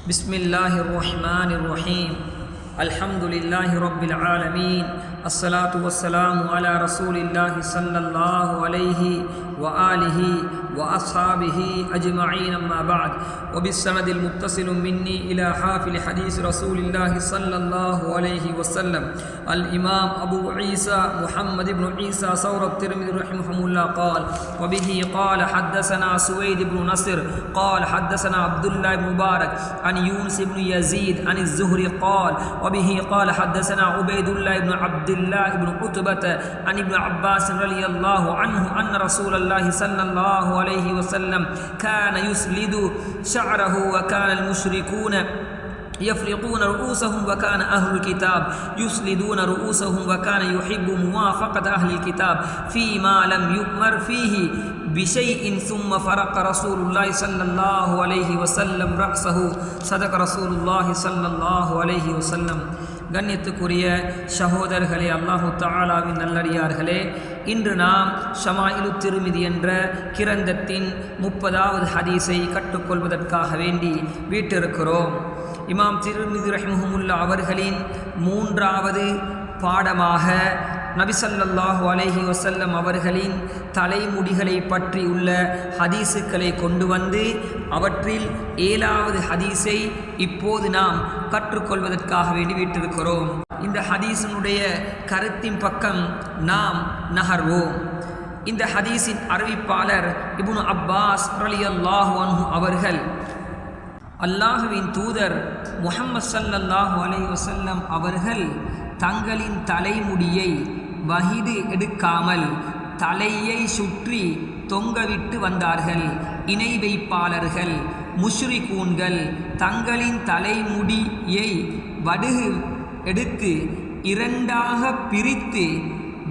बिस्मिल्लाहिर्रहमानिर्रहीम अल्हम्दुलिल्लाहि रब्बिल आलमीन अस्सलातु वस्सलामु अला रसूलिल्लाहि सल्लल्लाहु अलैहि व आलिहि व अस्हाबिहि अजमईन अम्मा बाद व बिस्सनदिल मुत्तसिल मिन्नी इला हाफिल हदीस रसूलिल्लाहि सल्लल्लाहु अलैहि वसल्लम अल इमाम अबू ईसा मुहम्मद इब्न ईसा सौर तिर्मिज़ी रहमहुल्लाह क़ाल व बिही क़ाल हद्दसना सुवैद इब्न नस्र क़ाल हद्दसना अब्दुल्लाह इब्न मुबारक अन यूनुस इब्न यज़ीद अन ज़ुहरी क़ाल व बिही क़ाल हद्दसना उबैदुल्लाह इब्न अब्दुल्लाह इब्न उतबत अन इब्न अब्बास रज़ियल्लाहु अन्हु अन्न रसूलल्लाहि सल्लल्लाहु अलैहि वसल्लम कान युस्लिदु शअरहु व कान अल मुश्रिकून यफ़्रिक़ून रुऊसहुम व कान अहलुल किताब युस्लिदून रुऊसहुम व कान युहिब्बु मुवाफ़क़त अहलिल किताब फ़ीमा लम युअमर फ़ीही बिशैइन सुम्मा फ़रक़ रसूलुल्लाहि सल्लल्लाहु अलैहि वसल्लम रअसहु सदक़ रसूलुल्लाहि सल्लल्लाहु अलैहि वसल्लम। கண்ணியத்துக்குரிய சகோதரர்களே, அல்லாஹு தஆலாவின் நல்லடியார்களே, இன்று நாம் ஷமாயிலு திர்மிதி என்ற கிரந்தத்தின் 30வது ஹதீஸை கற்றுக்கொள்வதற்காக வேண்டி வீட்டிருக்கிறோம். இமாம் திர்மிதி ரஹ்மஹுல்லாஹ் அவர்களின் 3வது பாடமாக நபி ஸல்லல்லாஹு அலைஹி வஸல்லம் அவர்களின் தலைமுடிகளை பற்றி உள்ள ஹதீஸுக்களை கொண்டு வந்து அவற்றில் 7வது ஹதீஸை இப்போது நாம் கற்றுக்கொள்வதற்காக வேண்டி வீட்டிருக்கிறோம். இந்த ஹதீஸினுடைய கருத்தின் பக்கம் நாம் நகர்வோம். இந்த ஹதீஸின் அறிவிப்பாளர் இப்னு அப்பாஸ் ரலியல்லாஹு அன்ஹு அவர்கள் அல்லாஹுவின் தூதர் முஹம்மது ஸல்லல்லாஹு அலைஹி வஸல்லம் அவர்கள் தங்களின் தலைமுடியை வகிது எடுக்காமல் தலையை சுற்றி தொங்கவிட்டு வந்தார்கள். இணை வைப்பாளர்கள் முஷ்ரிகூன்கள் தங்களின் தலைமுடியை வடுகு எடுத்து 2ஆக பிரித்து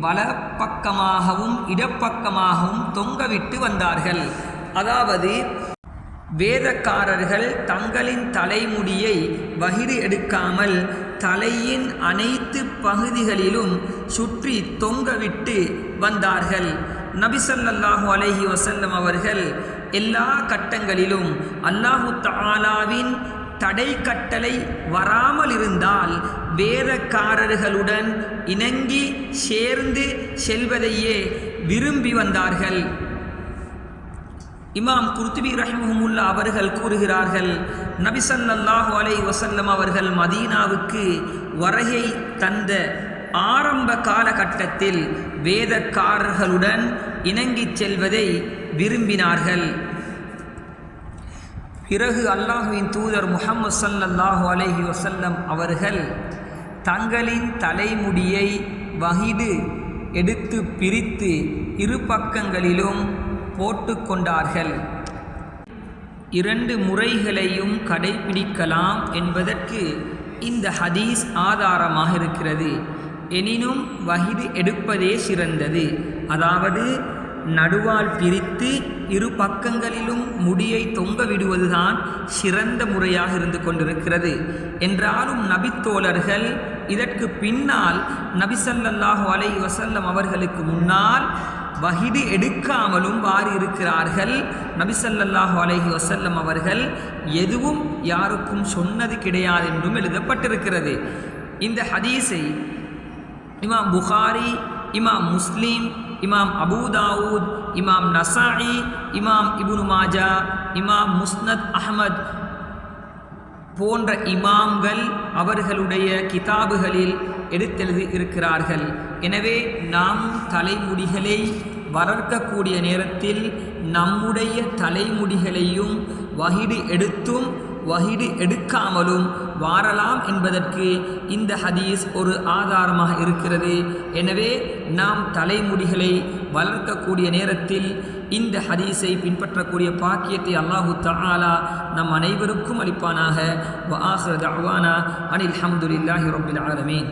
வலப்பக்கமாகவும் இடப்பக்கமாகவும் தொங்கவிட்டு வந்தார்கள். அதாவது வேதக்காரர்கள் தங்களின் தலைமுடியை வகிடு எடுக்காமல் தலையின் அனைத்து பகுதிகளிலும் சுற்றி தொங்கவிட்டு வந்தார்கள். நபி ஸல்லல்லாஹு அலைஹி வஸல்லம் அவர்கள் எல்லா கட்டங்களிலும் அல்லாஹு தஆலாவின் தடை கட்டளை வராமல் இருந்தால் வேதக்காரர்களுடன் இணங்கி சேர்ந்து செல்வதையே விரும்பி வந்தார்கள். இமாம் குர்துபி ரஹ்மஹுல்லாஹ் அவர்கள் கூறுகிறார்கள், நபி ஸல்லல்லாஹு அலைஹி வஸல்லம் அவர்கள் மதீனாவுக்கு வருகை தந்த ஆரம்ப காலகட்டத்தில் வேதக்காரர்களுடன் இணங்கிச் செல்வதை விரும்பினார்கள். பிறகு அல்லாஹுவின் தூதர் முஹம்மது ஸல்லல்லாஹு அலைஹி வஸல்லம் அவர்கள் தங்களின் தலைமுடியை வகிடு எடுத்து பிரித்து 2 பக்கங்களிலும் போட்டு கொண்டார்கள். 2 முறைகளையும் கடைபிடிக்கலாம் என்பதற்கு இந்த ஹதீஸ் ஆதாரமாக இருக்கிறது. எனினும் வகிது எடுப்பதே சிறந்தது. அதாவது நடுவால் பிரித்து 2 பக்கங்களிலும் முடியை தொங்க விடுவதுதான் சிறந்த முறையாக இருந்து கொண்டிருக்கிறது. என்றாலும் நபித்தோழர்கள் இதற்கு பின்னால் நபி ஸல்லல்லாஹு அலைஹி வஸல்லம் அவர்களுக்கு முன்னால் வகிடு எடுக்காமலும் வாரி இருக்கிறார்கள். நபி ஸல்லல்லாஹு அலைஹி வஸல்லம் அவர்கள் எதுவும் யாருக்கும் சொன்னது கிடையாது என்றும் எழுதப்பட்டிருக்கிறது. இந்த ஹதீஸை இமாம் புகாரி, இமாம் முஸ்லிம், இமாம் அபூ தாவூத், இமாம் நசாஇ, இமாம் இப்னு மாஜா, இமாம் முஸ்னத் அஹ்மத் போன்ற இமாம்கள் அவர்களுடைய கிதாபுகளில் எடுத்தெழுதி இருக்கிறார்கள். எனவே நாம் தலைமுடிகளை வளர்க்கக்கூடிய நேரத்தில் நம்முடைய தலைமுடிகளையும் வகிடு எடுத்தும் வகிடு எடுக்காமலும் வாரலாம் என்பதற்கு இந்த ஹதீஸ் ஒரு ஆதாரமாக இருக்கிறது. எனவே நாம் தலைமுடிகளை வளர்க்கக்கூடிய நேரத்தில் இந்த ஹதீஸை பின்பற்றக்கூடிய பாக்கியத்தை அல்லாஹு தஆலா நம் அனைவருக்கும் அளிப்பானாக. வ ஆகிரு தஅவானா அனில் ஹம்துலில்லாஹி ரப்பில் ஆலமீன்.